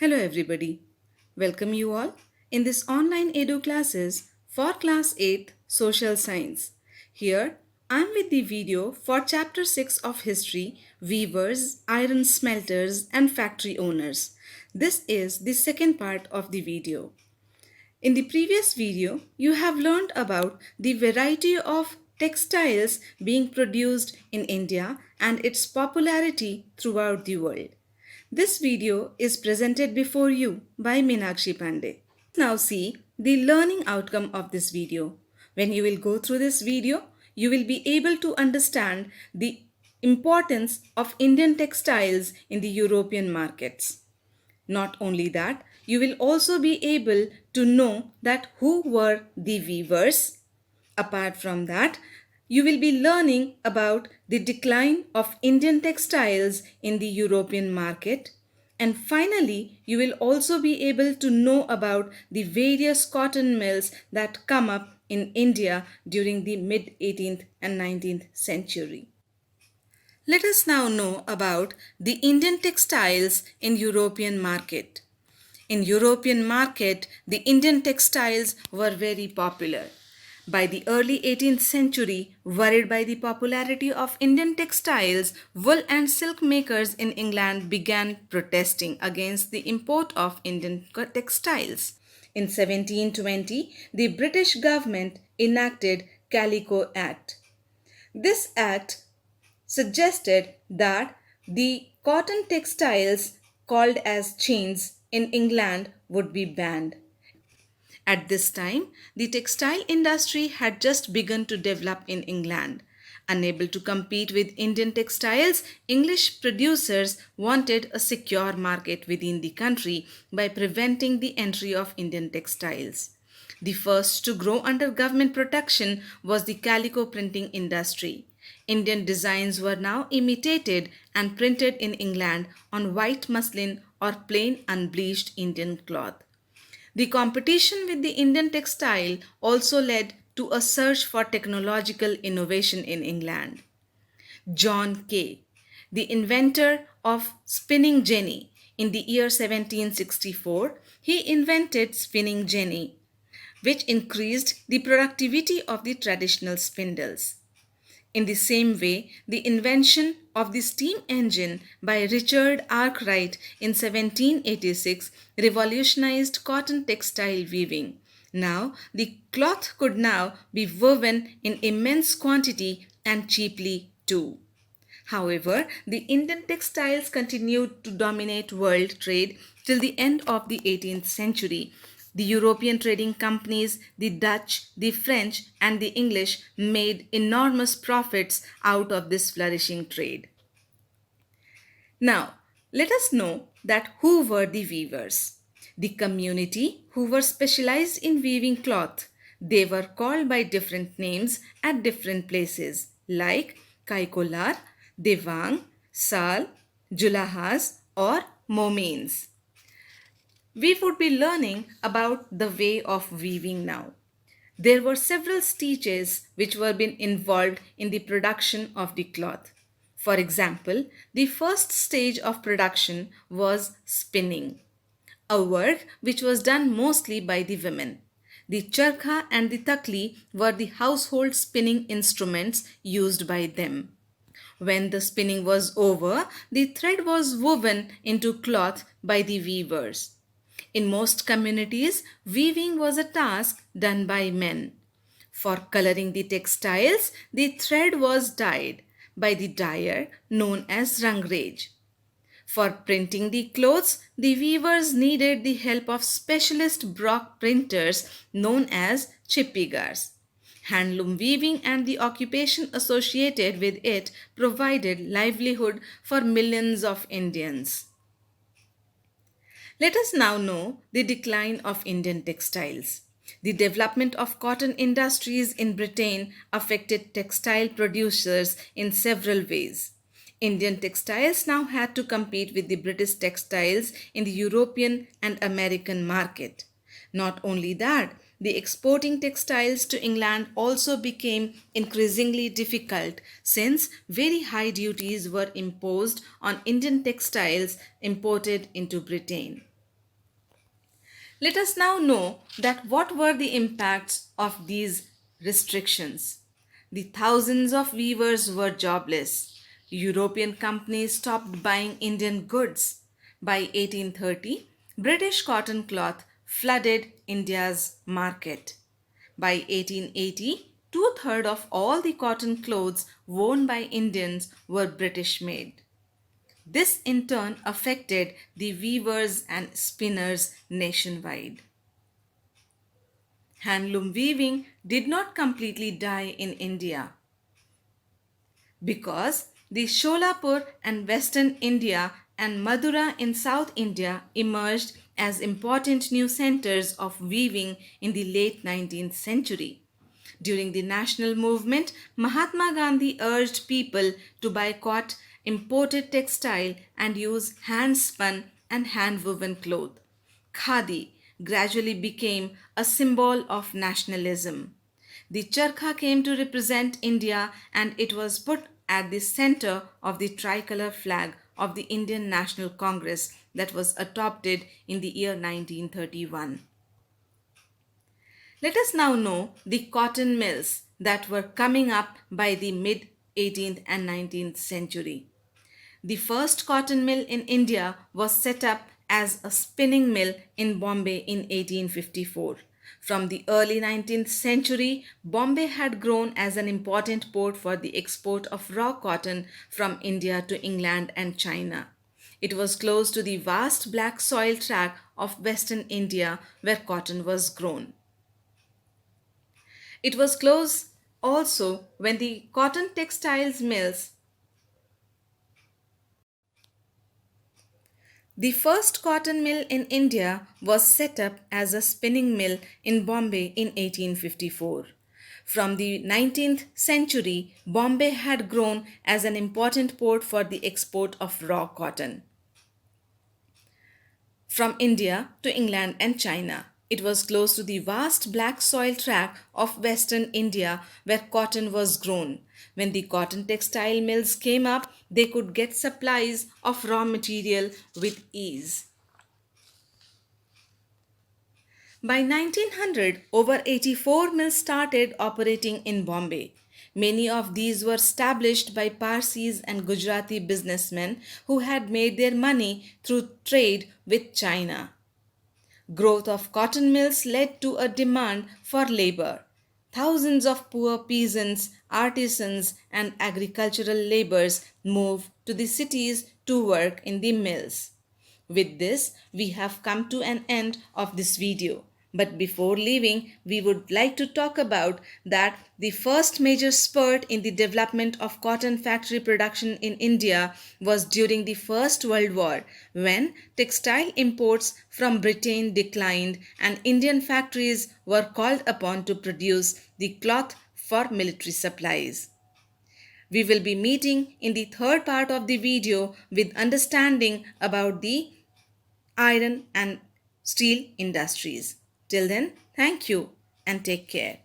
Hello everybody. Welcome you all in this online Edu classes for class 8 social science. Here I am with the video for chapter 6 of history, weavers, iron smelters and factory owners. This is the second part of the video. In the previous video, you have learned about the variety of textiles being produced in India and its popularity throughout the world. This video is presented before you by Minakshi Pande. Now see the learning outcome of this video. When you will go through this video, you will be able to understand the importance of Indian textiles in the European markets. Not only that, you will also be able to know that who were the weavers. Apart from that, you will be learning about the decline of Indian textiles in the European market. And finally, you will also be able to know about the various cotton mills that come up in India during the mid 18th and 19th century. Let us now know about the Indian textiles in European market. In European market, the Indian textiles were very popular. By the early 18th century, worried by the popularity of Indian textiles, wool and silk makers in England began protesting against the import of Indian textiles. In 1720, the British government enacted Calico Act. This act suggested that the cotton textiles called as chains in England would be banned. At this time, the textile industry had just begun to develop in England. Unable to compete with Indian textiles, English producers wanted a secure market within the country by preventing the entry of Indian textiles. The first to grow under government protection was the calico printing industry. Indian designs were now imitated and printed in England on white muslin or plain unbleached Indian cloth. The competition with the Indian textile also led to a search for technological innovation in England. John Kay, the inventor of spinning jenny, in the year 1764, he invented spinning jenny, which increased the productivity of the traditional spindles. In the same way, the invention of the steam engine by Richard Arkwright in 1786 revolutionized cotton textile weaving. Now, the cloth could now be woven in immense quantity and cheaply too. However, the Indian textiles continued to dominate world trade till the end of the 18th century. The European trading companies, the Dutch, the French, and the English made enormous profits out of this flourishing trade. Now, let us know that who were the weavers. The community who were specialized in weaving cloth. They were called by different names at different places like Kaikolar, Devang, Sal, Julahas, or Momains. We would be learning about the way of weaving now. There were several stages which were being involved in the production of the cloth. For example, the first stage of production was spinning, a work which was done mostly by the women. The charkha and the takli were the household spinning instruments used by them. When the spinning was over, the thread was woven into cloth by the weavers. In most communities, weaving was a task done by men. For coloring the textiles, the thread was dyed by the dyer known as rangraj. For printing the clothes, the weavers needed the help of specialist block printers known as chippigars. Handloom weaving and the occupation associated with it provided livelihood for millions of Indians. Let us now know the decline of Indian textiles. The development of cotton industries in Britain affected textile producers in several ways. Indian textiles now had to compete with the British textiles in the European and American market. Not only that, the exporting textiles to England also became increasingly difficult since very high duties were imposed on Indian textiles imported into Britain. Let us now know that what were the impacts of these restrictions. The thousands of weavers were jobless. European companies stopped buying Indian goods. By 1830, British cotton cloth flooded India's market. By 1880, two-thirds of all the cotton clothes worn by Indians were British made. This in turn affected the weavers and spinners nationwide. Handloom weaving did not completely die in India because the Sholapur and Western India and Madura in South India emerged as important new centers of weaving in the late 19th century. During the national movement, Mahatma Gandhi urged people to boycott imported textile and use hand spun and hand woven cloth. Khadi gradually became a symbol of nationalism. The charkha came to represent India and it was put at the center of the tricolor flag of the Indian National Congress that was adopted in the year 1931. Let us now know the cotton mills that were coming up by the mid 18th and 19th century. The first cotton mill in India was set up as a spinning mill in Bombay in 1854. From the early 19th century, Bombay had grown as an important port for the export of raw cotton from India to England and China. It was close to the vast black soil tract of western India where cotton was grown. It was close also when the cotton textiles mills. The first cotton mill in India was set up as a spinning mill in Bombay in 1854. From the 19th century, Bombay had grown as an important port for the export of raw cotton from India to England and China. It was close to the vast black soil tract of western India where cotton was grown. When the cotton textile mills came up, they could get supplies of raw material with ease. By 1900, over 84 mills started operating in Bombay. Many of these were established by Parsis and Gujarati businessmen who had made their money through trade with China. Growth of cotton mills led to a demand for labor. Thousands of poor peasants, artisans, and agricultural laborers moved to the cities to work in the mills. With this, we have come to an end of this video. But before leaving, we would like to talk about that the first major spurt in the development of cotton factory production in India was during the First World War, when textile imports from Britain declined and Indian factories were called upon to produce the cloth for military supplies. We will be meeting in the third part of the video with understanding about the iron and steel industries. Till then, thank you and take care.